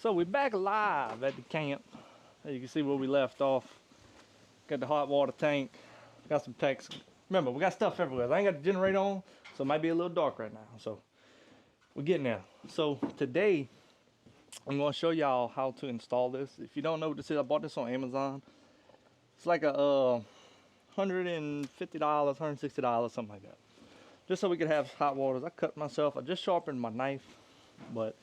So we're back live at the camp. As you can see where we left off. Got the hot water tank. Got some techs. Remember, we got stuff everywhere. I ain't got the generator on, so it might be a little dark right now. So we're getting there. So today, I'm going to show y'all how to install this. If you don't know what this is, I bought this on Amazon. It's like a $150, $160, something like that. Just so we could have hot waters. I cut myself. I just sharpened my knife. But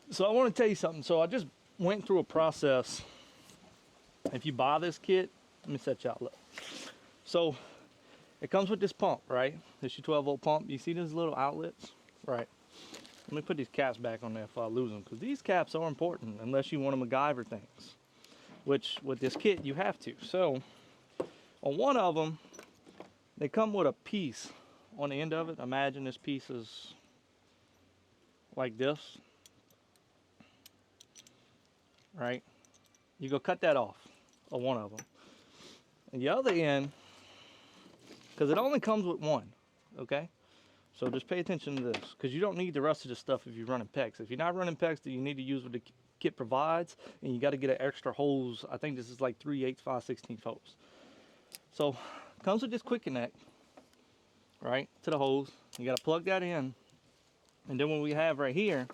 so I want to tell you something. So I just went through a process. If you buy this kit, let me set y'all up. So it comes with this pump, right? This your 12-volt pump. You see these little outlets? Right. Let me put these caps back on there if I lose them, because these caps are important unless you want to MacGyver things, which with this kit you have to. So on one of them, they come with a piece on the end of it. Imagine this piece is like this, right? You go cut that off of one of them. And the other end, because it only comes with one, okay? So just pay attention to this, because you don't need the rest of the stuff if you're running PEX. If you're not running PEX, then you need to use what the kit provides, and you got to get an extra hose. I think this is like 3/8, 5/16 hose. So it comes with this quick connect, right, to the hose. You got to plug that in. And then what we have right here,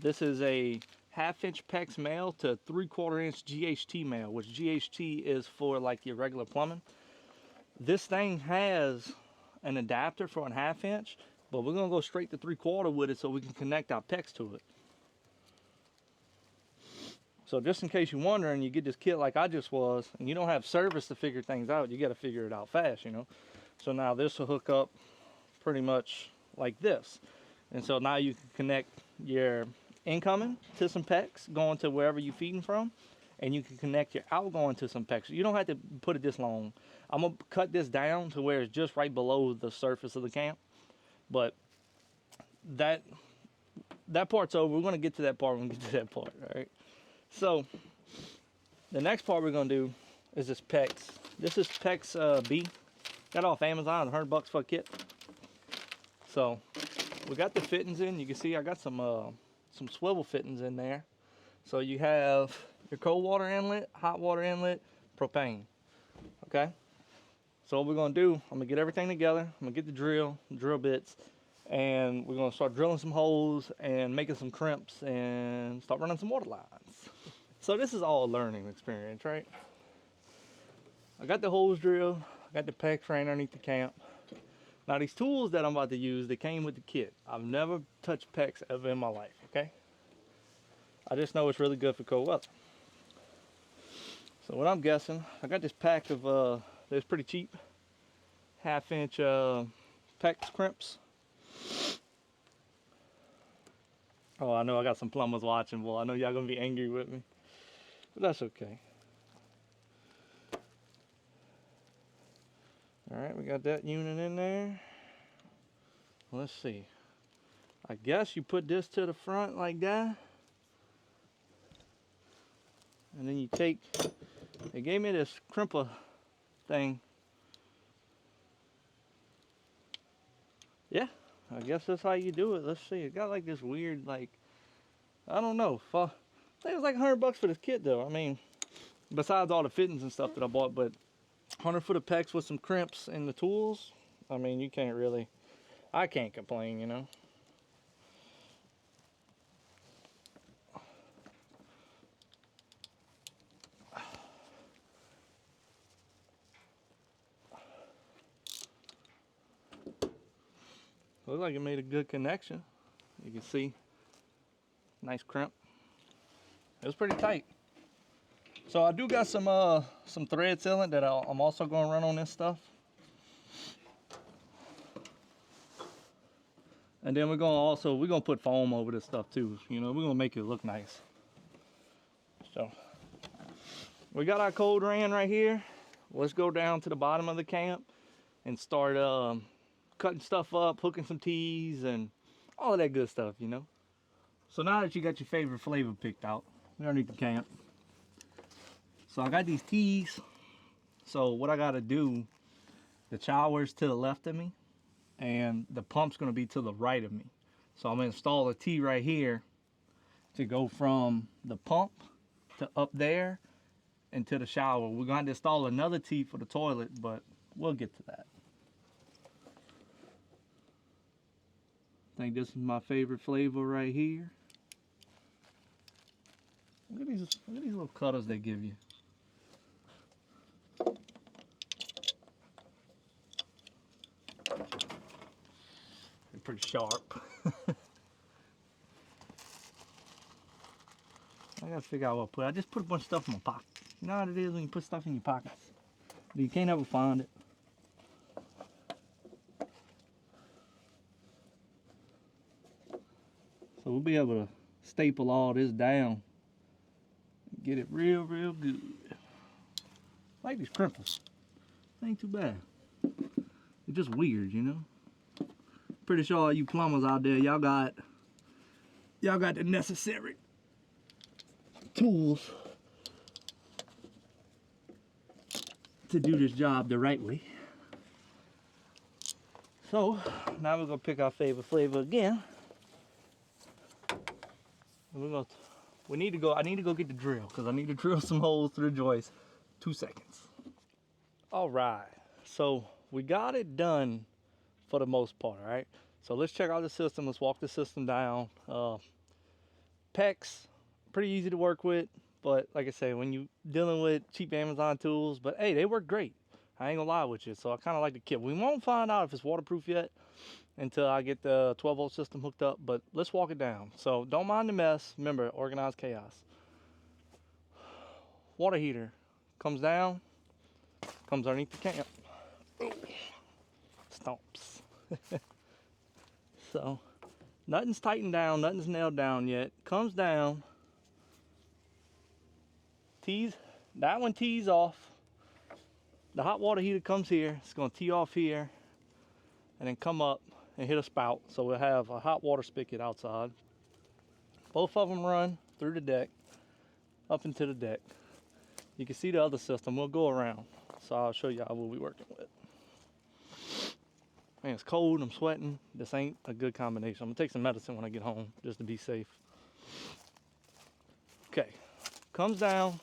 this is a 1/2-inch PEX male to 3/4-inch GHT male, which GHT is for like your regular plumbing. This thing has an adapter for a 1/2-inch, but we're gonna go straight to 3/4 with it so we can connect our PEX to it. So just in case you're wondering, you get this kit like I just was, and you don't have service to figure things out, you gotta figure it out fast, you know? So now this will hook up pretty much like this. And so now you can connect your incoming to some PEX going to wherever you're feeding from, and you can connect your outgoing to some PEX. You don't have to put it this long. I'm gonna cut this down to where it's just right below the surface of the camp, but that part's over. We're gonna get to that part when we get to that part. All right, so the next part we're gonna do is this PEX. This is PEX B. Got it off Amazon, $100 for a kit. So we got the fittings in. You can see I got some swivel fittings in there. So you have your cold water inlet, hot water inlet, propane. Okay. So what we're gonna do, I'm gonna get everything together. I'm gonna get the drill bits, and we're gonna start drilling some holes and making some crimps and start running some water lines. So this is all a learning experience, right? I got the hose drill, I got the PEX right underneath the camp. Now these tools that I'm about to use, they came with the kit. I've never touched PEX ever in my life, okay? I just know it's really good for cold weather. So what I'm guessing, I got this pack of, they're pretty cheap, 1/2-inch PEX crimps. Oh, I know I got some plumbers watching, boy. I know y'all gonna be angry with me, but that's okay. All right, we got that unit in there. Let's see. I guess you put this to the front like that. And then you take, they gave me this crimper thing. Yeah, I guess that's how you do it. Let's see, it got like this weird, like, I don't know. I think it was like $100 for this kit though. I mean, besides all the fittings and stuff that I bought, but 100 for the PEX with some crimps and the tools. I mean, you can't really, I can't complain, you know. Looks like it made a good connection. You can see, nice crimp. It was pretty tight. So I do got some thread sealant that I'm also going to run on this stuff. And then we're gonna put foam over this stuff too. You know, we're gonna make it look nice. So we got our cold drain right here. Let's go down to the bottom of the camp and start cutting stuff up, hooking some tees and all of that good stuff, you know. So now that you got your favorite flavor picked out, we're underneath the camp. So I got these tees. So what I gotta do, the shower's to the left of me and the pump's gonna be to the right of me. So I'm gonna install a tee right here to go from the pump to up there and to the shower. We're gonna have to install another T for the toilet, but we'll get to that. I think this is my favorite flavor right here. Look at these little cutters they give you. They're pretty sharp. I gotta figure out what to put. I just put a bunch of stuff in my pocket. You know how it is when you put stuff in your pockets? But you can't ever find it. So we'll be able to staple all this down. Get it real good. I like these crimples. Ain't too bad. They're just weird, you know? Pretty sure all you plumbers out there, y'all got the necessary tools to do this job the right way. So now we're gonna pick our favorite flavor again. And I need to go get the drill because I need to drill some holes through the joist. 2 seconds. All right, so we got it done for the most part, all right? So let's check out the system. Let's walk the system down. PEX, pretty easy to work with, but like I say, when you dealing with cheap Amazon tools, but hey, they work great. I ain't gonna lie with you. So I kind of like the kit. We won't find out if it's waterproof yet until I get the 12-volt system hooked up, but let's walk it down. So don't mind the mess. Remember, organized chaos. Water heater comes down, comes underneath the camp. Stomps. So nothing's tightened down, nothing's nailed down yet. Comes down, tees, that one tees off. The hot water heater comes here, it's gonna tee off here, and then come up and hit a spout. So we'll have a hot water spigot outside. Both of them run through the deck, up into the deck. You can see the other system, we'll go around. So I'll show y'all what we're working with. Man, it's cold, I'm sweating. This ain't a good combination. I'm gonna take some medicine when I get home, just to be safe. Okay, comes down.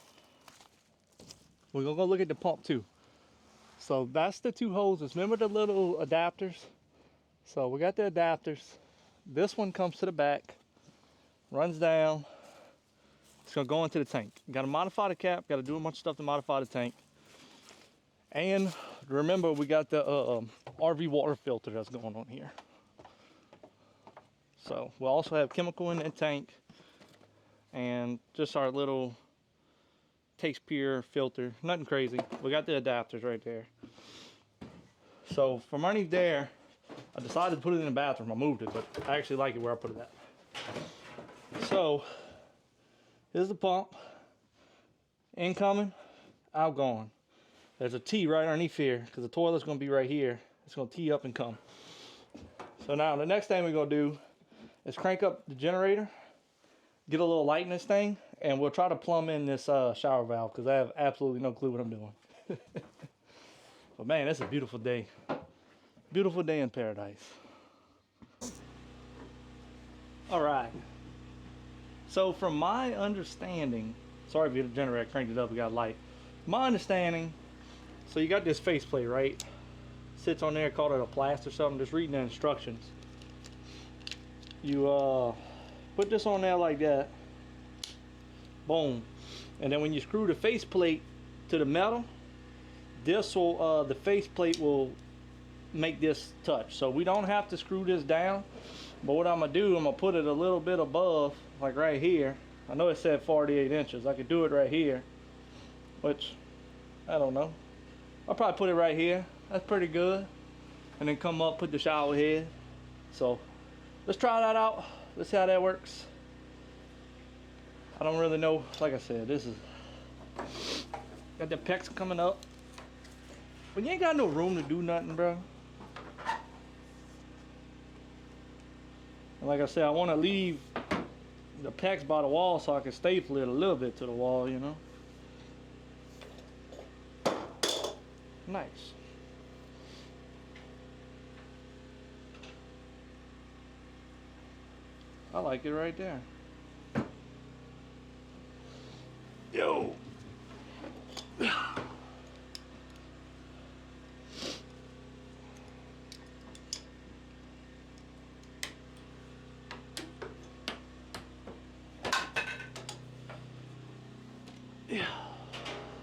We're gonna go look at the pump too. So that's the 2 hoses. Remember the little adapters? So we got the adapters. This one comes to the back, runs down. It's gonna go into the tank. Gotta modify the cap, gotta do a bunch of stuff to modify the tank. And remember, we got the RV water filter that's going on here. So we'll also have chemical in that tank and just our little Taste Pure filter. Nothing crazy. We got the adapters right there. So from underneath there, I decided to put it in the bathroom. I moved it, but I actually like it where I put it at. So here's the pump. Incoming, outgoing. There's a T right underneath here because the toilet's gonna be right here. It's gonna tee up and come. So now the next thing we're gonna do is crank up the generator, get a little light in this thing, and we'll try to plumb in this shower valve because I have absolutely no clue what I'm doing. But man, it's a beautiful day. Beautiful day in paradise. All right. So from my understanding, sorry if the generator cranked it up, we got light. My understanding, so you got this faceplate, right? Sits on there, called it a plast or something, just reading the instructions. You put this on there like that. Boom. And then when you screw the faceplate to the metal, this will, the faceplate will make this touch. So we don't have to screw this down. But what I'm gonna do, I'm gonna put it a little bit above, like right here. I know it said 48 inches. I could do it right here, which, I don't know. I'll probably put it right here. That's pretty good. And then come up, put the shower head. So let's try that out. Let's see how that works. I don't really know. Like I said, this is, got the PEX coming up. But you ain't got no room to do nothing, bro. And like I said, I want to leave the PEX by the wall so I can staple it a little bit to the wall, you know. Nice. I like it right there. Yo. Yeah.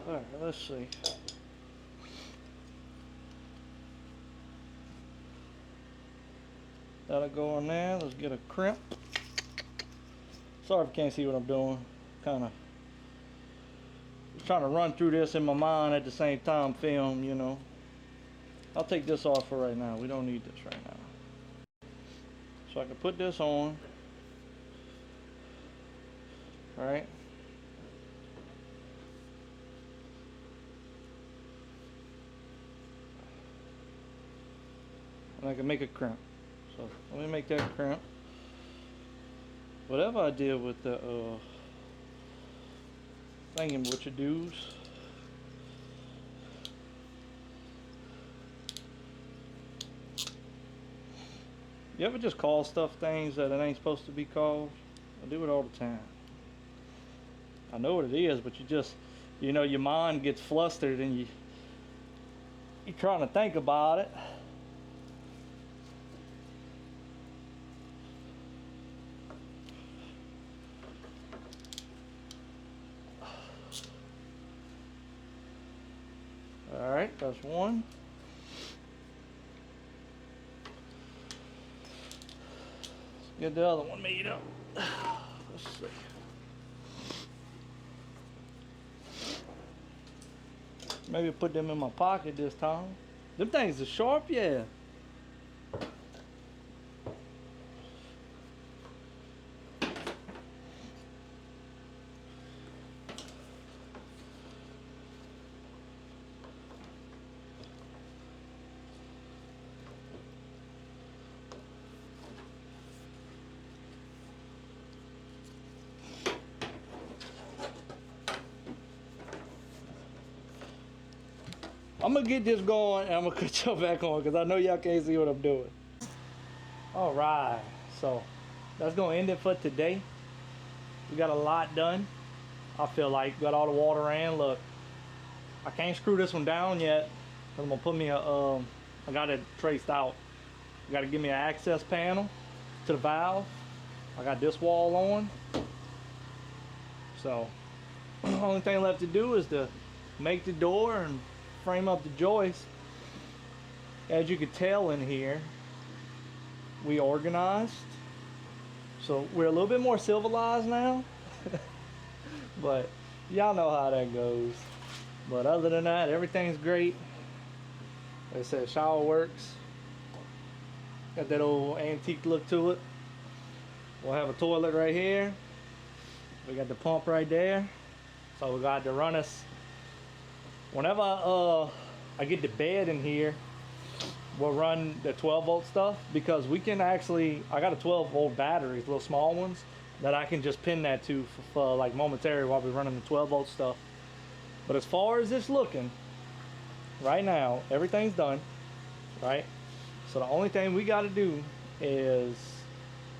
All right, let's see. That'll go on there. Let's get a crimp. Sorry if you can't see what I'm doing. Kind of trying to run through this in my mind at the same time, film, you know. I'll take this off for right now. We don't need this right now. So I can put this on. All right. And I can make a crimp. So let me make that crimp. Whatever I did with the thinking what you do's. You ever just call stuff things that it ain't supposed to be called? I do it all the time. I know what it is, but you just, you know, your mind gets flustered and you're trying to think about it. All right, that's one. Let's get the other one made up. Let's see. Maybe put them in my pocket this time. Them things are sharp, yeah. I'm gonna get this going and I'm gonna cut y'all back on because I know y'all can't see what I'm doing. All right, so that's gonna end it for today. We got a lot done. I feel like got all the water in. Look, I can't screw this one down yet. I'm gonna put me a, I got it traced out. I gotta give me an access panel to the valve. I got this wall on. So, the only thing left to do is to make the door and frame up the joist. As you can tell in here, we organized. So we're a little bit more civilized now. But y'all know how that goes. But other than that, everything's great. Like I said, shower works. Got that old antique look to it. We'll have a toilet right here. We got the pump right there. So we got to run us. Whenever I get the bed in here, we'll run the 12 volt stuff because we can actually, I got a 12 volt batteries, little small ones, that I can just pin that to for like momentary while we're running the 12 volt stuff. But as far as it's looking, right now, everything's done, right? So the only thing we got to do is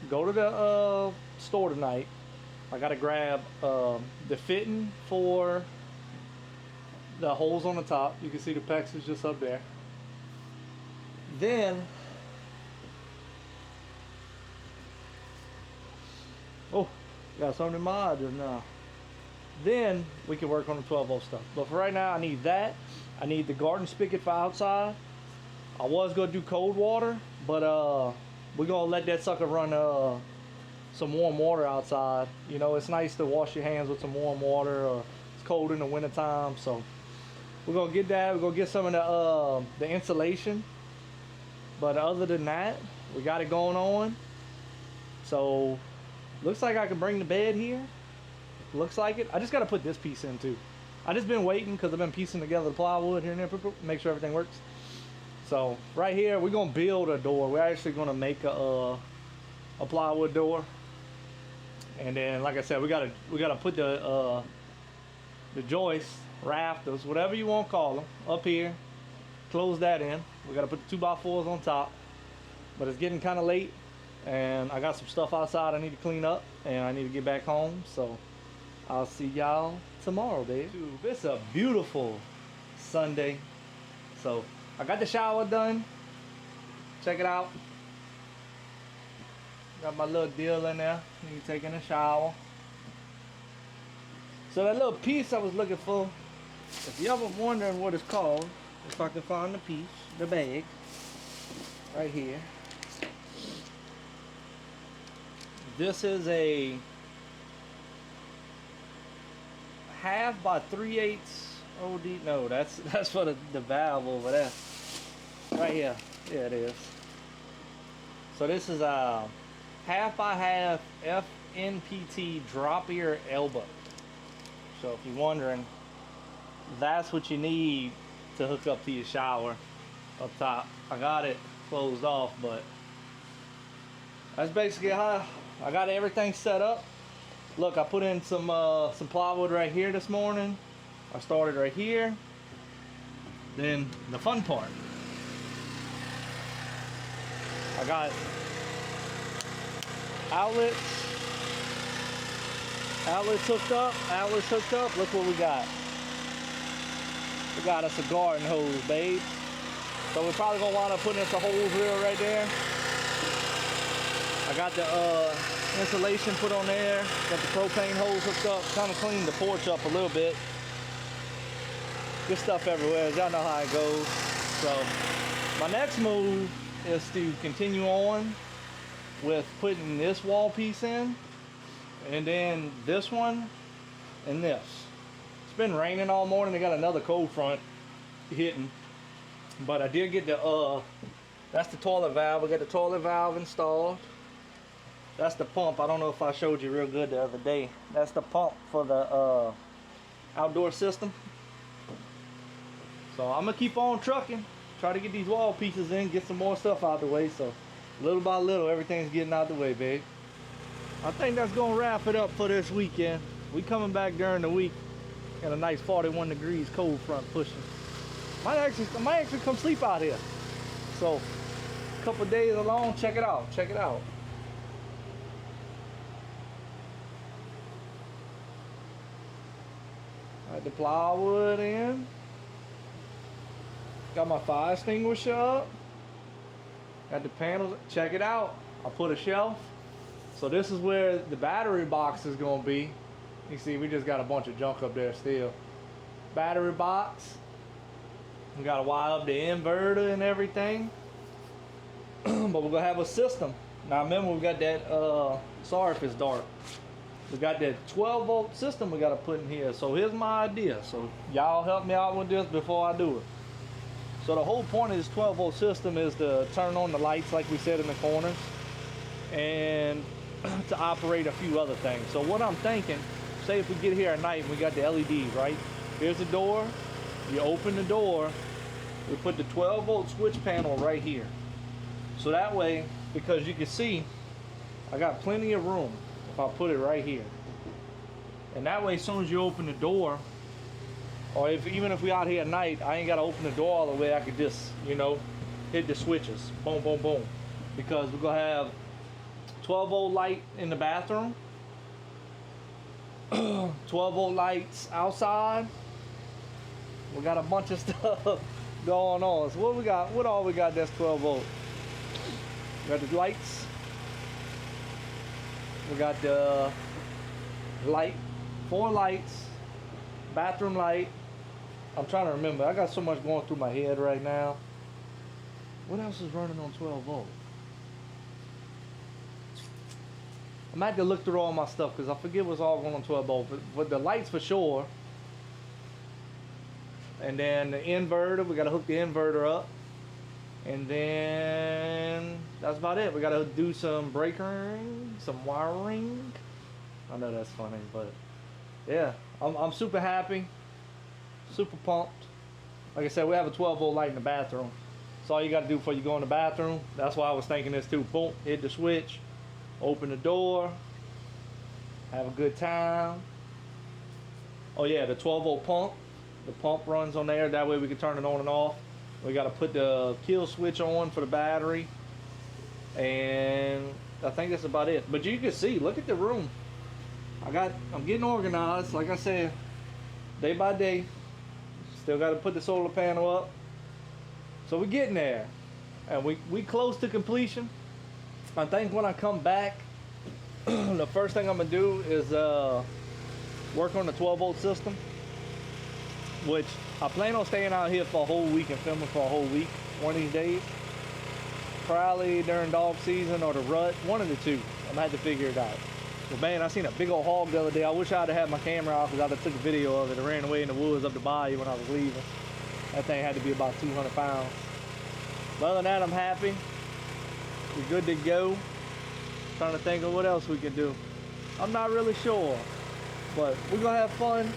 go to the store tonight. I got to grab the fitting for the holes on the top. You can see the PEX is just up there. Then, oh, got something in my eye just now. Then we can work on the 12 volt stuff. But for right now, I need that. I need the garden spigot for outside. I was gonna do cold water, but we're gonna let that sucker run some warm water outside. You know, it's nice to wash your hands with some warm water. It's cold in the wintertime, so we're gonna get that. We're gonna get some of the insulation. But other than that, we got it going on. So looks like I can bring the bed here. Looks like it. I just got to put this piece in too. I just been waiting because I've been piecing together the plywood here and there, make sure everything works. So right here, we're gonna build a door. We're actually gonna make a plywood door. And then, like I said, we gotta put the joist, rafters, whatever you want to call them, up here. Close that in. We gotta put the 2x4s on top. But it's getting kind of late, and I got some stuff outside I need to clean up, and I need to get back home. So I'll see y'all tomorrow, babe. It's a beautiful Sunday. So I got the shower done. Check it out. Got my little deal in there. Me taking a shower. So that little piece I was looking for, if you ever wondering what it's called, if I can find the piece, the bag, right here. This is a 1/2 by 3/8 OD. No, that's for the valve over there. Right here. Yeah, it is. So this is a 1/2 by 1/2 FNPT drop ear elbow. So if you're wondering, that's what you need to hook up to your shower up top. I got it closed off, but that's basically how I got everything set up. Look, I put in some plywood right here this morning. I started right here. Then the fun part, I got outlets hooked up. Look what we got. We got us a garden hose, babe. So we're probably gonna wind up putting us a hose reel right there. I got the insulation put on there. Got the propane hose hooked up. Kind of cleaned the porch up a little bit. Good stuff everywhere. Y'all know how it goes. So my next move is to continue on with putting this wall piece in, and then this one and this. It's been raining all morning. They got another cold front hitting, but I did get the that's the toilet valve. I got the toilet valve installed. That's the pump. I don't know if I showed you real good the other day. That's the pump for the outdoor system. So I'm gonna keep on trucking, try to get these wall pieces in, get some more stuff out the way. So little by little, everything's getting out the way, babe. I think that's gonna wrap it up for this weekend. We coming back during the week in a nice 41 degrees cold front pushing. Might actually come sleep out here. So a couple days along, check it out. Check it out. Got the plywood in. Got my fire extinguisher up. Got the panels. Check it out. I put a shelf. So this is where the battery box is gonna be. You see, we just got a bunch of junk up there still. Battery box. We gotta wire up the inverter and everything. But we're gonna have a system. Now remember, we got that, sorry if it's dark. We got that 12-volt system we gotta put in here. So here's my idea. So y'all help me out with this before I do it. So the whole point of this 12-volt system is to turn on the lights like we said in the corners, and to operate a few other things. So what I'm thinking, say if we get here at night and we got the LEDs, right? Here's the door. You open the door. We put the 12-volt switch panel right here. So that way, because you can see, I got plenty of room if I put it right here. And that way, as soon as you open the door, or even if we out here at night, I ain't got to open the door all the way. I could just, you know, hit the switches. Boom, boom, boom. Because we're going to have 12-volt light in the bathroom. 12-volt lights outside. We got a bunch of stuff going on. So what we got? What all we got that's 12-volt? We got the lights. We got the light, 4 lights, bathroom light. I'm trying to remember. I got so much going through my head right now. What else is running on 12-volt? I'm gonna have to look through all my stuff because I forget what's all going on 12-volt. But the lights for sure. And then the inverter, we gotta hook the inverter up. And then that's about it. We gotta do some breakering, some wiring. I know that's funny, but yeah, I'm super happy, super pumped. Like I said, we have a 12-volt light in the bathroom. That's all you gotta do before you go in the bathroom. That's why I was thinking this too. Boom, hit the switch, open the door, have a good time. Oh yeah, the 12-volt pump. The pump runs on there. That way we can turn it on and off. We got to put the kill switch on for the battery. And I think that's about it. But you can see, look at the room. I'm getting organized, like I said, day by day. Still got to put the solar panel up. So we're getting there. And we close to completion. I think when I come back, the first thing I'm gonna do is work on the 12-volt system, which I plan on staying out here for a whole week and filming for a whole week one of these days. Probably during dog season or the rut, one of the two. I'm gonna have to figure it out. But man, I seen a big old hog the other day. I wish I'd have had my camera out because I'd have took a video of it. It ran away in the woods up the bayou when I was leaving. That thing had to be about 200 pounds. But other than that, I'm happy. We're good to go. Trying to think of what else we can do. I'm not really sure, but we're gonna have fun.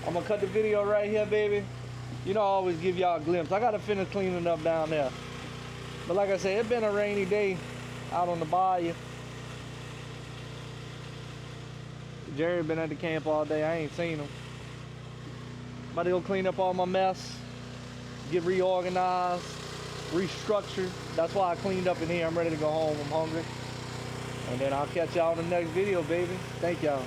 I'm gonna cut the video right here, baby. You know, I always give y'all a glimpse. I gotta finish cleaning up down there. But like I said, it's been a rainy day out on the bayou. Jerry been at the camp all day. I ain't seen him. About to go clean up all my mess, get reorganized, restructured. That's why I cleaned up in here. I'm ready to go home. I'm hungry. And then I'll catch y'all in the next video, baby. Thank y'all.